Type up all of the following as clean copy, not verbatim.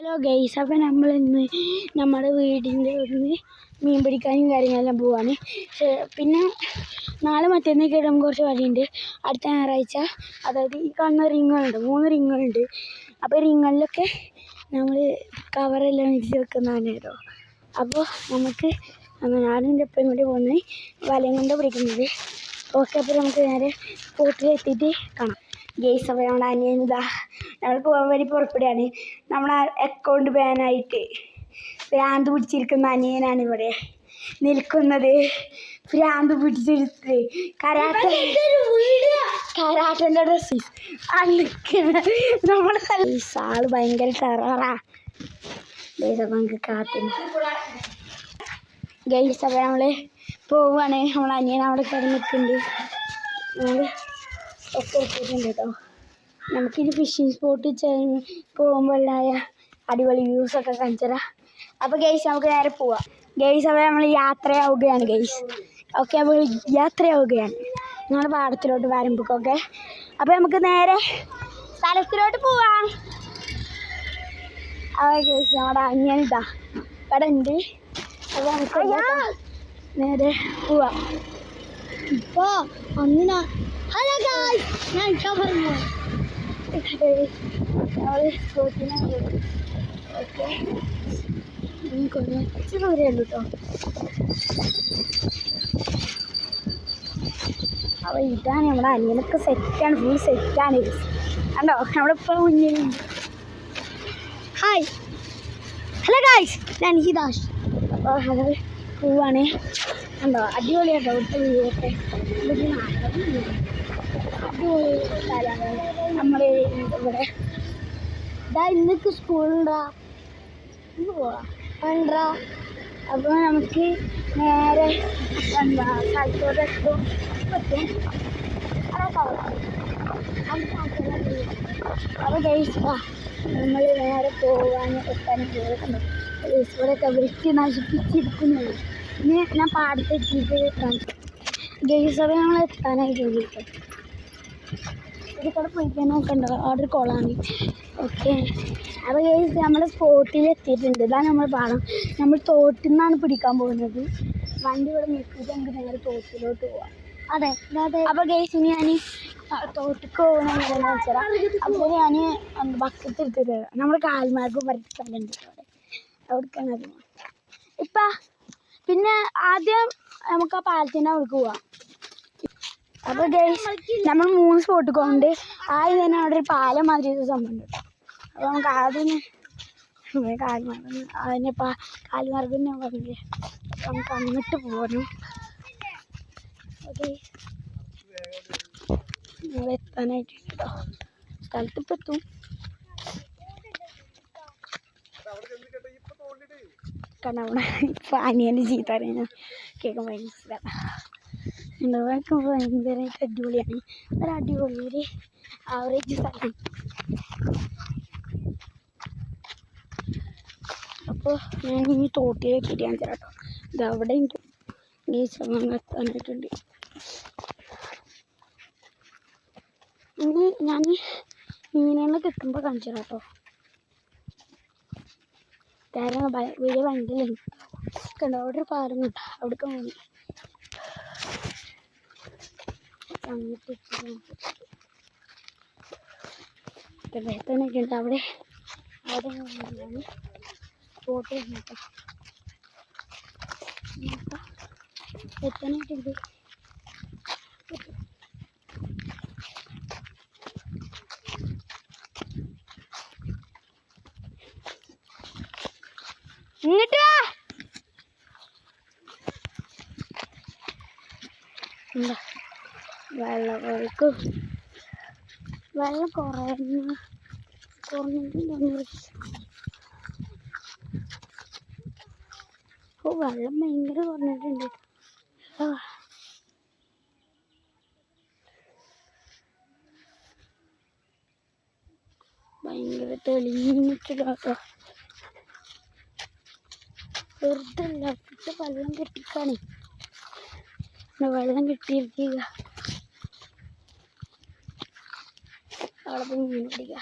Hello guys, അപ്പം നമ്മൾ ഇന്ന് നമ്മുടെ വീടിൻ്റെ ഒന്ന് മീൻ പിടിക്കാനും കാര്യങ്ങളെല്ലാം പോവാണ്. പിന്നെ നാളെ മറ്റന്നൊക്കെ നമുക്ക് കുറച്ച് വഴിയുണ്ട്. അടുത്ത ഞായറാഴ്ച, അതായത് ഈ കാണുന്ന റിങ്ങുകളുണ്ട്, 3 റിങ്ങുകളുണ്ട്. അപ്പോൾ റിങ്ങുകളിലൊക്കെ നമ്മൾ കവറെല്ലാം വിരിച്ച് വെക്കുന്നതാണ് കേട്ടോ. അപ്പോൾ നമുക്ക് ഞാനും എൻ്റെ ഒപ്പം കൂടി പോകുന്നത് വലയും കൊണ്ട് പിടിക്കുന്നത്. ഓക്കെ, അപ്പോൾ നമുക്ക് നേരെ സ്പോട്ടിലെത്തിയിട്ട് കാണാം. ഗൈസ്, അപ്പോൾ നമ്മുടെ അനിയനിതാ ഞങ്ങൾ പോകാൻ വേണ്ടി പുറപ്പെടുകയാണ്. നമ്മളെ അക്കൗണ്ട് ബാനായിട്ട് ഭ്രാന്ത് പിടിച്ചിരിക്കുന്ന അനിയനാണ് ഇവിടെ നിൽക്കുന്നത്. ഭ്രാന്ത് പിടിച്ചെടുത്ത് കരാട്ടൻ്റെ ഡ്രസ്സ് നിൽക്കുന്നത് നമ്മളെ ആള് ഭയങ്കര ടെററാ. ഗൈസ്, അപ്പോൾ നമുക്ക് കാത്തിന് ഗൈസ്, അപ്പോൾ നമ്മൾ പോവുകയാണ്. നമ്മളെ അനിയൻ അവിടെ കയറി നിൽക്കുന്നുണ്ട്. നമ്മൾ ഒക്കെ എത്തിയിട്ടുണ്ട് കേട്ടോ. നമുക്കിത് ഫിഷിംഗ് സ്പോട്ട് പോകുമ്പോഴായ അടിപൊളി വ്യൂസൊക്കെ കാണിച്ചു തരാം. അപ്പോൾ ഗൈസ്, നമുക്ക് നേരെ പോവാം. ഗൈസ്, അപ്പോൾ നമ്മൾ യാത്രയാവുകയാണ് ഗൈസ്. ഓക്കെ, അപ്പോൾ യാത്രയാവുകയാണ് നമ്മുടെ പാടത്തിലോട്ട് വരുമ്പോഴൊക്കെ. അപ്പോൾ നമുക്ക് നേരെ സ്ഥലത്തിലോട്ട് പോവാം. അപ്പോൾ ഗൈസ്, നമ്മുടെ അനിയനിതാ ഇവിടെ ഉണ്ട്. അപ്പോൾ നമുക്ക് നേരെ പോവാം. ഇപ്പോൾ ഒന്നിനാ ഹലോ ഗൈസ്, ഞാൻ പറഞ്ഞു സ്പോട്ടിനാണ്. ഓക്കെ, കുറച്ച് ദൂരേ ഉള്ളൂ കേട്ടോ. അപ്പോൾ ഇതാണ് നമ്മുടെ അനിയനൊക്കെ സെറ്റാണ്, ഫുൾ സെറ്റാണ് കണ്ടോ. നമ്മളിപ്പോൾ മുന്നിലുണ്ട്. ഹായ്, ഹലോ ഗൈസ്, ഞാൻ ഹിതാഷ്. അപ്പോൾ അത് പോവാണ് കണ്ടോ. അടിപൊളിയാട്ടോ ഇവിടുത്തെ വീടൊക്കെ. അടിപൊളി സ്ഥലമാണ് നമ്മൾ ഇവിടെ. ഇതാ ഇന്നൊക്കെ സ്കൂളുണ്ടാ ഇന്ന് പോവാ. അപ്പോൾ നമുക്ക് നേരെ സ്ഥലത്തോട്ട് എത്തും. അപ്പോൾ ഗൈസ്, നമ്മൾ നേരെ എത്താനും പോകുന്നു. ഇവിടെയൊക്കെ വൃത്തി നശിപ്പിച്ചിരിക്കുന്നത്. ഇനി ഞാൻ പാടത്തെത്തിയിട്ട് ഗൈസ്, അപ്പോൾ നമ്മൾ എത്താനായിട്ട് ഒരു കൂടെ പോയി കഴിഞ്ഞാൽ നോക്കണ്ടോ, അവിടെ ഒരു കുളമാണ്. ഓക്കെ, അപ്പോൾ ഗൈസ്, നമ്മൾ സ്പോട്ടിൽ എത്തിയിട്ടുണ്ട്. ഇതാണ് നമ്മൾ പാടം. നമ്മൾ തോട്ടിൽ നിന്നാണ് പിടിക്കാൻ പോകുന്നത്. വണ്ടി ഇവിടെ നിർത്തിയിട്ട് നമുക്ക് നേരെ തോട്ടിലോട്ട് പോവാം. അതെ അതെ. അപ്പോൾ ഗൈസ്, ഇനി ഞാൻ തോട്ടിക്ക് പോകുന്നതെന്ന് വെച്ചാൽ അപ്പോൾ ഞാൻ ബക്കറ്റ് എടുത്തിട്ട് തരാം. നമ്മൾ കാൽമാർക്ക് പറിച്ച സ്ഥലമുണ്ട് അവിടേക്കാണ് അത്. ഇപ്പം പിന്നെ ആദ്യം നമുക്ക് ആ പാലത്തിൻ്റെ അവിടേക്ക് പോവാം. അപ്പോൾ ഗൈസ്, നമ്മൾ 3 സ്പോട്ടിൽ പോകുന്നുണ്ട്. ആദ്യം തന്നെ അവിടെ ഒരു പാലം മാതിരി ഒരു സംഭവം ഉണ്ട്. അപ്പോൾ നമുക്ക് ആദ്യം കാൽമാർഗം അതിനെ കാൽമാർഗം ഞാൻ പറഞ്ഞില്ലേ. നമുക്ക് അങ്ങോട്ട് പോകണം. ഓക്കെ, നമ്മൾ എത്താനായിട്ട് കേട്ടോ. സ്ഥലത്ത് ഇപ്പം എത്തും. കാരണം അവിടെ ഇപ്പം അനിയൻ്റെ ചീത്ത അറിയാൻ കേൾക്കാൻ ഭയങ്കര ഉണ്ടാക്കും. ഭയങ്കരമായിട്ട് അടിപൊളിയാണ്. ഒരു അടിപൊളി ഒരു ആവറേജ് സ്ഥലം. അപ്പോൾ ഞാൻ ഇനി തോട്ടിലേക്ക് ഇരിക്കാൻ കേട്ടോ. ഇത് അവിടെ എത്താനായിട്ടുണ്ട്. ഇനി ഞാൻ മീനുകളെ കിട്ടുമ്പോൾ കാണിച്ചു തരാം കേട്ടോ. കാരണം വലിയ വണ്ടിയിലുണ്ട് കണ്ടോ. അവിടെ ഒരു പാലം കിട്ടും, അവിടേക്ക് പോയി അങ്ങോട്ട് എത്താനൊക്കെ ഉണ്ട്. അവിടെ ഫോട്ടോ കേട്ടോ എത്താനായിട്ടുണ്ട്. ഇങ്ങോട്ട് വാ. എന്താ വെള്ളം കുറഞ്ഞിട്ടുണ്ടെന്ന്. വെള്ളം ഭയങ്കര കുറഞ്ഞിട്ടുണ്ട്. ഭയങ്കര തെളിഞ്ഞിട്ടാട്ടോ. വെറുതെ ഇല്ലാത്ത വെള്ളം കെട്ടിക്കാണേ. വെള്ളം കെട്ടിയിരിക്കുക. അവിടെ പോയി മീൻ പിടിക്കുക.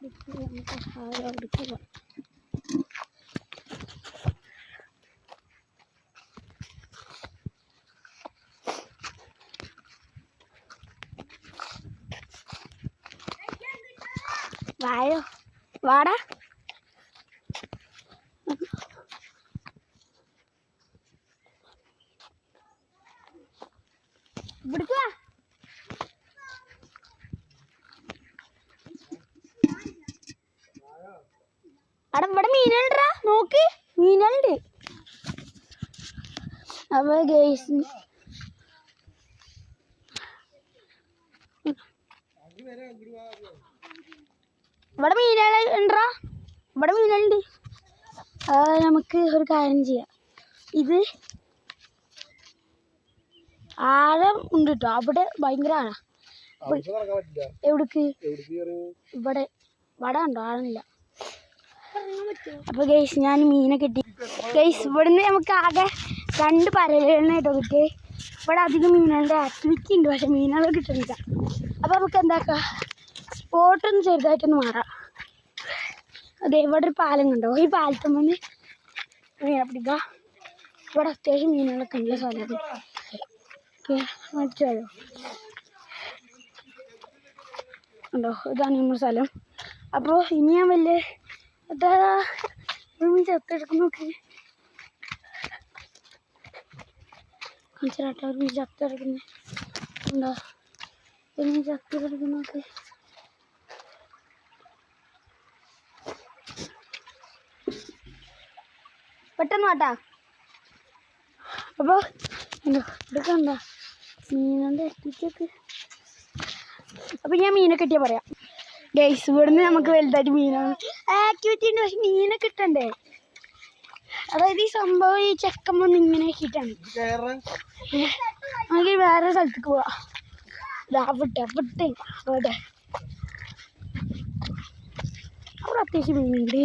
എടുക്കുക. വായോ വാടാ. ഇവിടേക്ക് വാ. അവിടെ ഇവിടെ മീനുണ്ടാ നോക്ക്, മീനുണ്ട്. അപ്പൊ ഗൈസ് ഇവിടെ മീനുണ്ടാ, ഇവിടെ മീനുണ്ട്. നമുക്ക് ഒരു കാര്യം ചെയ്യാം. ഇത് ആഴം ഉണ്ട് കേട്ടോ, അവിടെ ഭയങ്കര ആഴ. എവിടേക്ക്? ഇവിടെ വട ഉണ്ടോ? ആഴമില്ല. അപ്പൊ ഗൈസ് ഞാൻ മീനെ കിട്ടി ഗൈസ്. ഇവിടുന്ന് നമുക്ക് ആകെ 2 പരലുകളാണ് കേട്ടോ കിട്ടിയേ. ഇവിടെ അധികം മീനുകളുടെ ആക്ടിവിറ്റി ഉണ്ട്, പക്ഷെ മീനുകൾ കിട്ടുന്നില്ല. അപ്പൊ നമുക്ക് എന്താക്കാം, സ്പോട്ടൊന്ന് ചെറുതായിട്ടൊന്ന് മാറാം. അതെ, ഇവിടെ ഒരു പാലം കണ്ടോ, ഈ പാലത്തും വന്ന് മീനെ പിടിക്കാം. ഇവിടെ അത്യാവശ്യം മീനുകളൊക്കെ ഉള്ള സ്ഥലത്ത് മനസ്സിലായോ ഉണ്ടോ? ഇതാണ് നമ്മുടെ സ്ഥലം. അപ്പോൾ ഇനി ഞാൻ വലിയ എന്താ മീൻ ചത്തെടുക്കുന്ന നോക്കി മനസ്സിലാട്ടോ. ഒരു മീൻ ചത്തെടുക്കുന്നത് ഉണ്ടോ? ഒരു മീൻ ചത്തെടുക്കുന്ന നോക്കി. പെട്ടെന്ന് വാട്ടാ. അപ്പോൾ ഉണ്ടോ ഇതൊക്കെ ഉണ്ടോ മീനുണ്ട് എത്തിച്ചൊക്കെ. അപ്പം ഞാൻ മീനെ കിട്ടിയാൽ പറയാം ഗൈസ്. ഇവിടുന്ന് നമുക്ക് വലുതായിട്ട് മീനാണ് ആക്ടിവിറ്റി ഉണ്ട്, പക്ഷെ മീനെ കിട്ടണ്ടേ. അതായത് ഈ സംഭവം ഈ ചെക്കൻ വന്ന് ഇങ്ങനെ ആക്കിയിട്ടാണ്. നമുക്ക് വേറെ സ്ഥലത്തേക്ക് പോവാം. അവിടെ അവിടെ അത്യാവശ്യം മീനുണ്ട്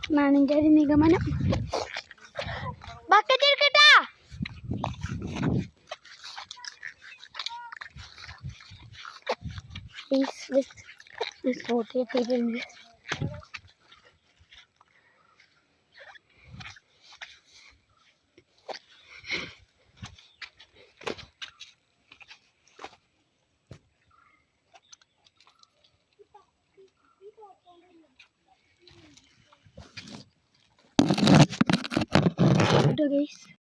എന്നാണ് എൻ്റെ ഒരു നിഗമനം. ബക്കറ്റ് എടുക്കട്ടാ. സ്പോട്ടിലെത്തിയിട്ടുണ്ട്. ഗൈസ്